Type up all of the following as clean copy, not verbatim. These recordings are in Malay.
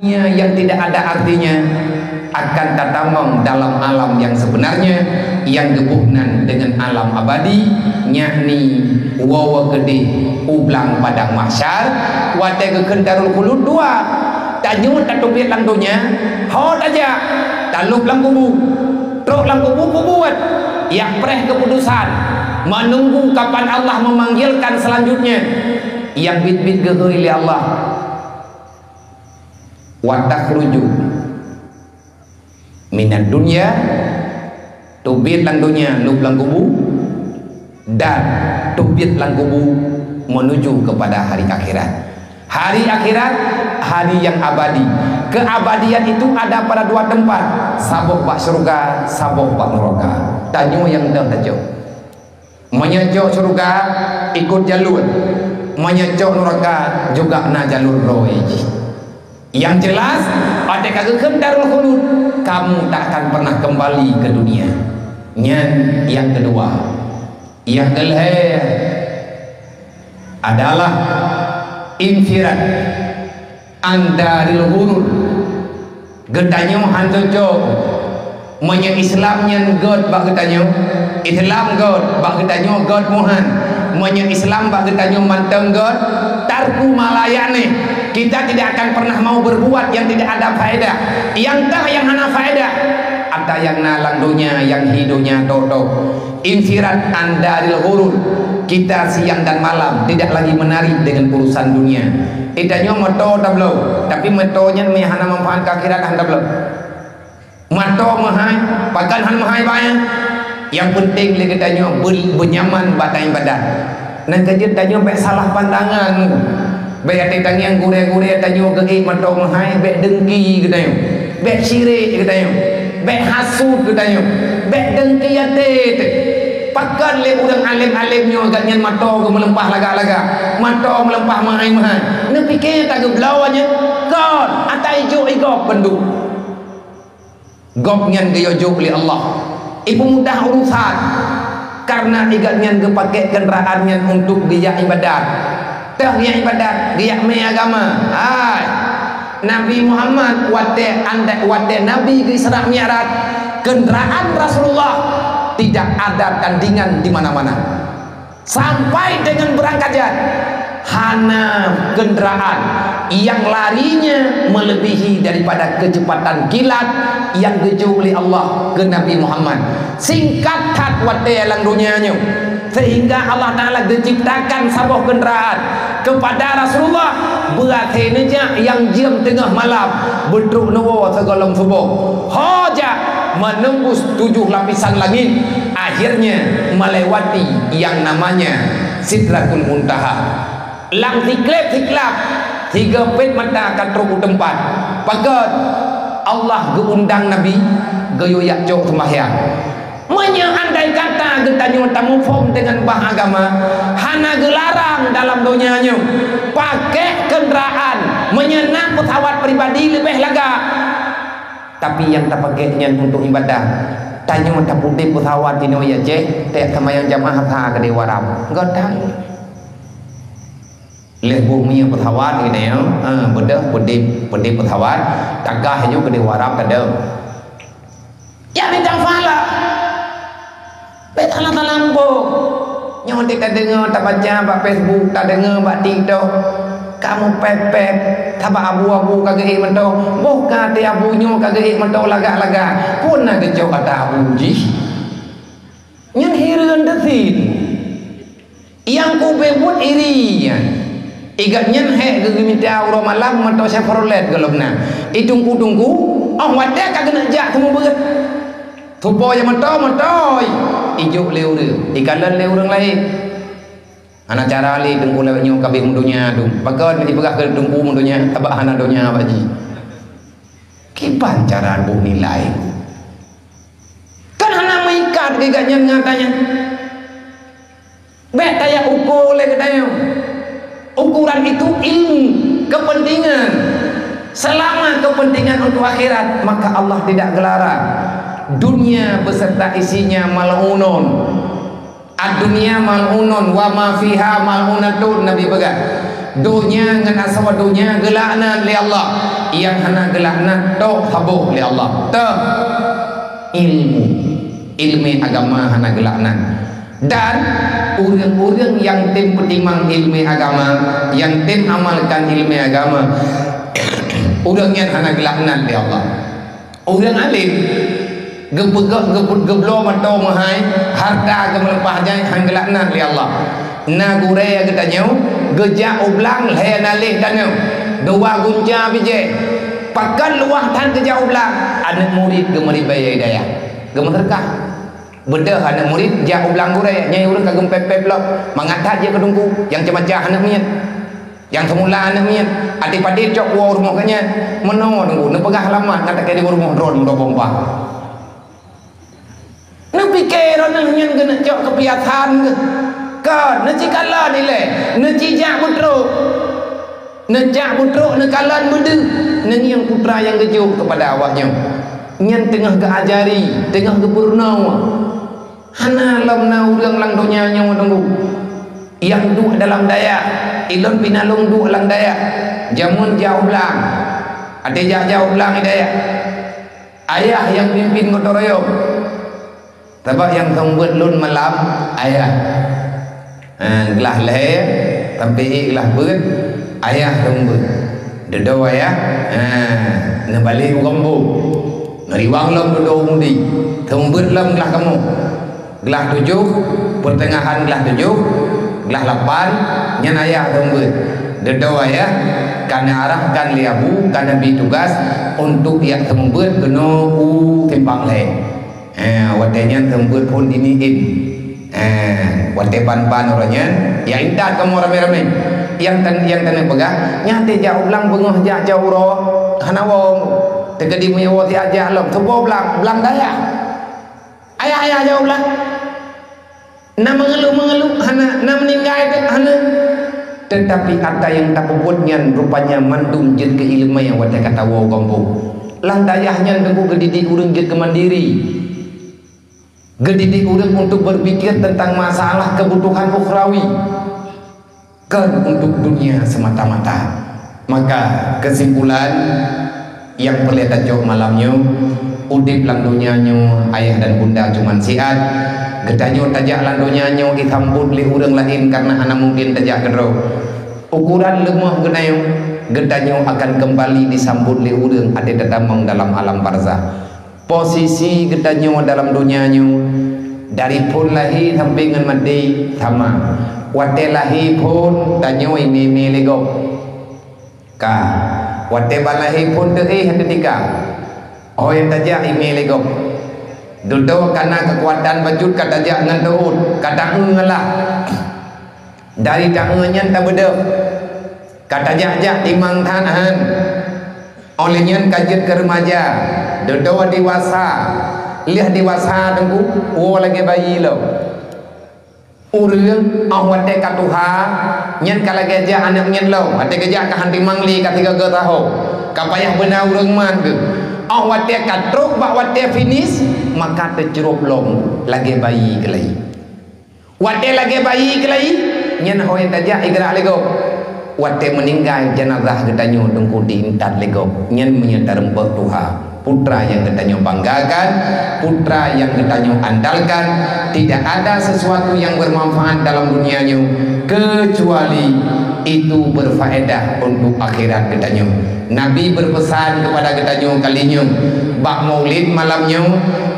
yang tidak ada artinya akan tatamong dalam alam yang sebenarnya yang gebuhnan dengan alam abadi, yakni wawa gede ublang padang mahsyar wate keken darul khulud dua tanyut tatubit lang dunia hot aja talup lang kubu truk lang kubu buat yang preh keputusan menunggu kapan Allah memanggilkan selanjutnya yang bit-bit geheuli Allah wa takhruju minad dunya tubit lang dunia lup lang kubu dan tubit lang kubu menuju kepada hari akhirat. Hari akhirat, hari yang abadi. Keabadian itu ada pada dua tempat, sabuk bak surga, sabuk bak neraka. Tanyo yang dah tajuk menyejok surga ikut jalur, menyejok neraka juga na jalur roh. Yang jelas pada kagem darul khulud kamu tak akan pernah kembali ke dunia. Yang kedua, yang kelihatan adalah infirat andaril ghurur getanyo hantojo menye Islamnya god bak getanyo Islam god bak getanyo god Tuhan menye Islam bak getanyo manteng god tarku malayane kita tidak akan pernah mau berbuat yang tidak ada faedah yang tah yang hana faedah ada yang nalang dunia yang hidupnya toto infirat andaril ghurur kita siang dan malam tidak lagi menarik dengan urusan dunia idanya moto tablo tapi motonya mehana manfaat akhirat anda belum moto mahai pakan han mahai bayang yang penting lagi tanya benyaman batai badan nan kajet tanya baik salah pandangan baik ada tanya yang gure-gure tanya gegi moto mahai baik dengki katanya baik syirik katanya baik hasud katanya baik dengki ate pakan le urang alim-alimnya agaknya mato ke melempah laga-laga mato melempah mahai-mahai ni fikir tak ke belawanya kon atai jo igop penduk gopnyan ke yojo oleh Allah ibu mudah urusan karena igaknya ke pakai kendaraannya untuk dia ibadat teh dia ibadat dia me agama ai Nabi Muhammad wate Nabi ke Isra Mi'raj kendaraan Rasulullah tidak ada tandingan di mana-mana sampai dengan berangkat hana kendaraan yang larinya melebihi daripada kecepatan kilat yang geju oleh Allah ke Nabi Muhammad singkat kat wate lang dunianya sehingga Allah Ta'ala diciptakan sebuah kendaraan kepada Rasulullah berarti yang jam tengah malam beduk nawa segala subuh hoja menembus 7 lapisan langit akhirnya melewati yang namanya Sidratul Muntaha lang tiklep 3 pet mata katruk tempat pakat Allah geundang Nabi geyoyak jok sembahyang andai kata getanyo tamu form dengan bah agama hana gelarang dalam dunianya pakai kendaraan menyenang pesawat pribadi lebih lega tapi yang tak pakainya untuk ibadah tanya tak putih pesawat ini ya je tak sama yang jamaah tha ke dewa ram enggak tahu leh bumi pesawat ini ya bedah putih pesawat tagah juga ke dewa ram kada ya bintang fala betala talambo nyontek tak dengar tak baca bak Facebook tak dengar bak TikTok kamu pepet tabak abu-abu kagak mentau buka te abunya kagak mentau lagak-lagak pun nak jauh kata abu ji yang hiran detin yang ku bebut irian igatnya he geminta euro malam mentau Chevrolet galobna itungku-tungku oh wate kagak nak jak temu beut tupo yang mentau ijuk leu ikalan leu orang lain anak cara ali dengku lewatnya kabeh mundunya tu pakai mesti pegah ke dengku mundunya tabak hana donya baji kipan cara bu nilai kan hana mengikat giganya ngatanya bet taya ukur le katanya ukuran itu ilmu kepentingan selama kepentingan untuk akhirat maka Allah tidak gelarang dunia beserta isinya mal'unun ad-dunya mal'unun wa ma fiha mal'unatun Nabi pegang dunia dengan asal dunia gelakna li Allah yang hana gelakna tok habuh li Allah teh ilmu agama hana gelakna. Dan orang-orang yang tim petimang ilmu agama, yang tim amalkan ilmu agama, orang yang hana gelakna li Allah. Orang alim gepegak geput geblo matau mahai harta kemelepah jai hanggelakna li Allah. Na gure getanyo gejak ublang le nalih tanyo dua gunca bije pakan luah tan gejak ublang anak murid gemeri bayai daya gemerkah beda anak murid jak ublang gure nyai urang kagem pepep lo mangatat je kedungku yang cemacah anak mian yang semula anak mian adik-adik cok wa rumah kanya meno nunggu nepegah lama kata ke di rumah dron do bomba nu pikir orang nyen kena cok kepiatan ke neci kala ni le neci jak putro nejak putro nekalan benda neni yang putra yang kejuk kepada awaknya nyen tengah keajari tengah kepurna hana lamna urang lang dunia nya tunggu yang du dalam daya ilon pinalung du lang daya jamun jauh belang ade jauh belang daya ayah yang pimpin gotong royong sebab yang kembut lun malam ayah gelah leher tapi gelah ber ayah kembut dedo ayah nebalik gombo ngeriwang lam dedo mudi kembut lam gelah kamu gelah 7 pertengahan gelah 7 gelah 8 nyan ayah kembut dedo ayah kana arahkan liabu kana bi tugas untuk dia kembut kena timbang le watenya kembut pun diniin wate ban-ban orangnya ya intat kamu rame-rame yang tanah pegang nyate jauh belang bengah jauh roh hana wong tegadi punya wati aja lom tebo belang daya ayah jauh belang na mengeluh hana na meninggal hana tetapi ada yang tak puputnya rupanya mandum jin keilmuan yang wate kata wo kampung lang dayahnya tunggu gedidik urang jin kemandiri gedidik urang untuk berpikir tentang masalah kebutuhan ukhrawi kan untuk dunia semata-mata. Maka kesimpulan yang perlihat jauh malamnya udip lang dunianya ayah dan bunda cuman siat gedanyo tajak lang dunianya disambut li urang lain karena anak mungkin tajak kedro ukuran lemah gedanyo akan kembali disambut li urang ada dadamang dalam alam barzah. Posisi gedanyo dalam dunianya dari pun lahir sampai dengan mati sama wate lahir pun danyo ini lego ka wate balahi pun teri ketika oh yang tajak ini lego duduk karena kekuatan wajud kata tajak dengan tuhut kata ngelah dari tangannya tak beda kata jak timang tanahan olehnya kajet ke remaja duduk dewasa lihat dewasa tunggu lagi bayi lo urang awate katuha nyen kala geja anak nyen lo ate geja ka hanti mangli ka 3 tahu kapayah beuna urang man ge awate katruk bak wate finish maka tercerup long lagi bayi kelai wate lagi bayi kelai nyen hoye tajak igra lego wate meninggal jenazah gedanyo tunggu diintat lego nyen menyetar rempah tuha putra yang getanyo banggakan, putra yang getanyo andalkan. Tidak ada sesuatu yang bermanfaat dalam dunianya kecuali itu berfaedah untuk akhirat getanyo. Nabi berpesan kepada getanyo kalinya bak maulid malamnya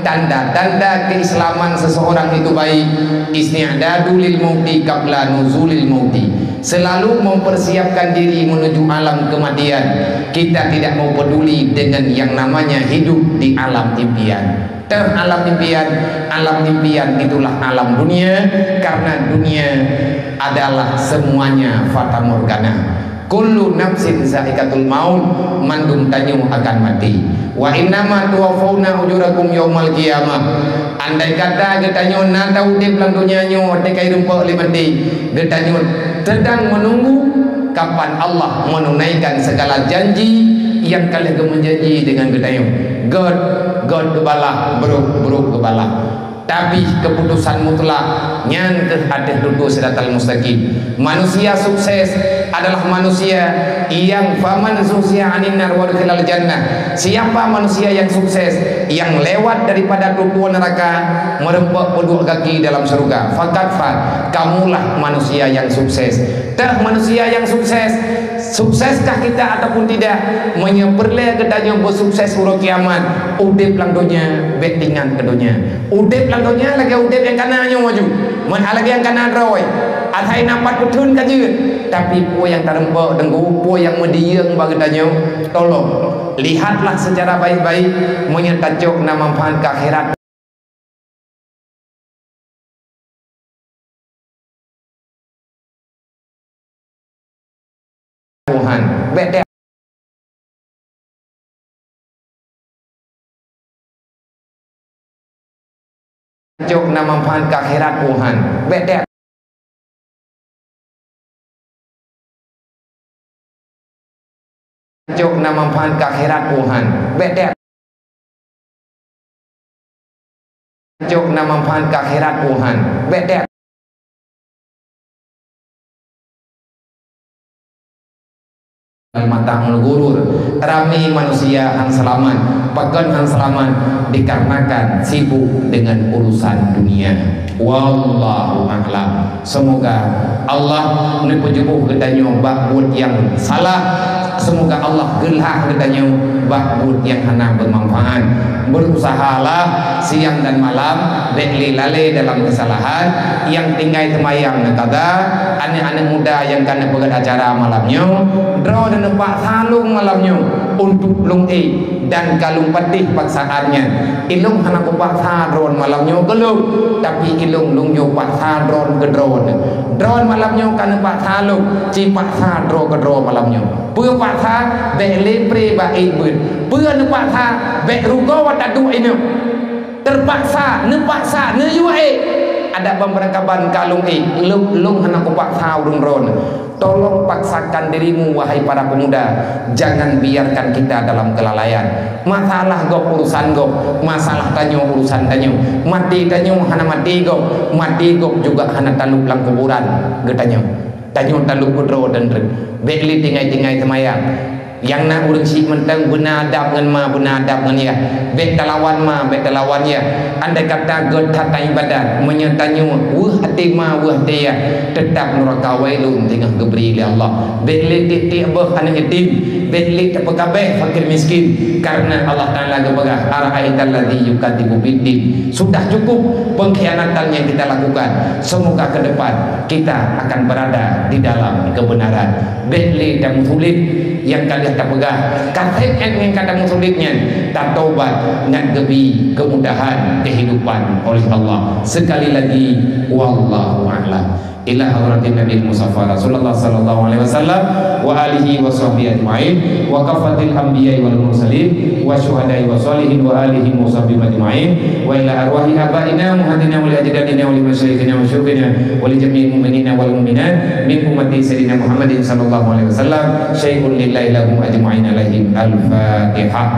tanda-tanda keislaman seseorang itu baik isti'dadu lil mauti qabla nuzulil mauti, selalu mempersiapkan diri menuju alam kematian. Kita tidak mau peduli dengan yang namanya hidup di alam impian. Alam impian itulah alam dunia, karena dunia adalah semuanya fata morgana. Kullu nafsin za'iqatul maut, mandum tanyu akan mati. Wa innama tuwaffawna ujurakum yaumal qiyamah. Andai kata getanyo na tahu di belang dunia nyo dekai rumpok limati, getanyo sedang menunggu kapan Allah menunaikan segala janji yang kalian menjanji dengan getanyo. God kebala, bro kebala. tapi keputusan mutlak nyan ke hadis duduk siratal mustaqim. Manusia sukses adalah manusia yang faman zuhziha 'anil nar wa udkhilal jannah. Siapa manusia yang sukses, yang lewat daripada duduk neraka, merempok kedua kaki dalam surga. Kamulah manusia yang sukses. Manusia yang sukses, sukseskah kita ataupun tidak, menyeperle ketanya bersukses urut kiamat. Udip lang dunia, betingan ke dunia. Udip lang dunia lagi udip yang kanannya maju. Lagi yang kanan roy. Atai nampak kutun kaje. Tapi po yang terempok dengku, po yang mendiang bagi tanya, tolong lihatlah secara baik-baik, menyertajuk nama manfaat ke akhirat. Tuhan beda jok nama manfaat ke akhirat Tuhan beda jok nama manfaat ke akhirat Tuhan beda jok nama manfaat ke akhirat Tuhan beda mata gurur. Rami manusia yang selamat, pakan yang selamat dikarenakan sibuk dengan urusan dunia. Wallahu a'lam. Semoga Allah menujuh ketanya bakbud yang salah. Semoga Allah gelah ketanya bakbud yang hana bermanfaat. Berusahalah siang dan malam bekli lale dalam kesalahan, yang tinggal temayang kata anak-anak muda yang kena pegat acara malamnya draw dan nempak salung malamnya untuk lung dan kalung pedih paksaannya ilung hana kupak sadron malamnya gelung tapi ilung lung yo pak sadron ke drone malamnya kena pak salung cipak sadro ke drone malamnya pưa pak sa bekli pre ba ibun pưa nempak sa bek rugo watadu ini terpaksa nepaksa neyue ada pemberangkapan kalung lung hana kupak saurung ron. Tolong paksakan dirimu wahai para pemuda, jangan biarkan kita dalam kelalaian. Masalah gop urusan gop, masalah tanyo urusan tanyo, mati tanyo hana mati gop juga hana taluk lang kuburan getanyo tanyo taluk kudro dan bekli tingai-tingai semayang yang nak urang si mentang benadap ngan ma benadap ngan ya bet talawan ma bet talawan ya andai kata god tata ibadat menyertanya wah hati ma wah hati ya tetap neraka wailun tengah geberi oleh Allah bet titik bah anak yatim bet li terpegabeh fakir miskin karena Allah Taala gebagah ara'aital ladzi yukadzibu biddin. Sudah cukup pengkhianatan yang kita lakukan. Semoga ke depan kita akan berada di dalam kebenaran. Bet li dan sulit yang kalian tak pegah katek yang kata sulitnya tak taubat nak gebi kemudahan kehidupan oleh Allah. Sekali lagi wallahu a'lam. Ila hadratin Nabi Mustafa Rasulullah sallallahu alaihi wasallam wa alihi wa sahbihi ajma'in wa kafatil anbiya'i wal mursalin wa syuhada'i wa salihin wa alihi wa sahbihi ajma'in wa ila arwahi abaina muhaddina wa ajdadina wa limasyayikhina wa syukhina wa li jami'il mu'minina wal mu'minat min ummati sayyidina Muhammadin sallallahu alaihi wasallam syai'un lillahi lahum ajma'in alaihim al-fatihah.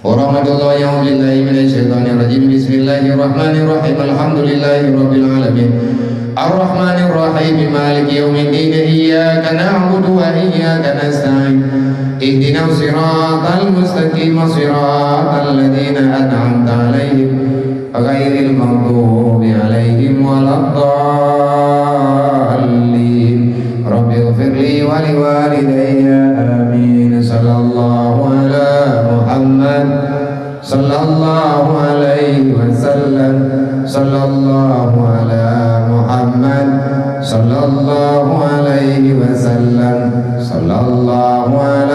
Warahmatullahi wabarakatuh. Bismillahirrahmanirrahim. Alhamdulillahirabbil alamin. Ar-Rahmanir Rahim. Maliki yaumiddin. Iyyaka na'budu wa iyyaka nasta'in. Ihdinas siratal mustaqim. Siratal ladzina an'amta 'alaihim ghairil maghdubi 'alaihim waladdallin. Rabbighfirli wa liwalidayya. Amin. Sallallahu ala Muhammad sallallahu alaihi wasallam. Sallallahu ala Muhammad sallallahu alaihi wasallam. Sallallahu ala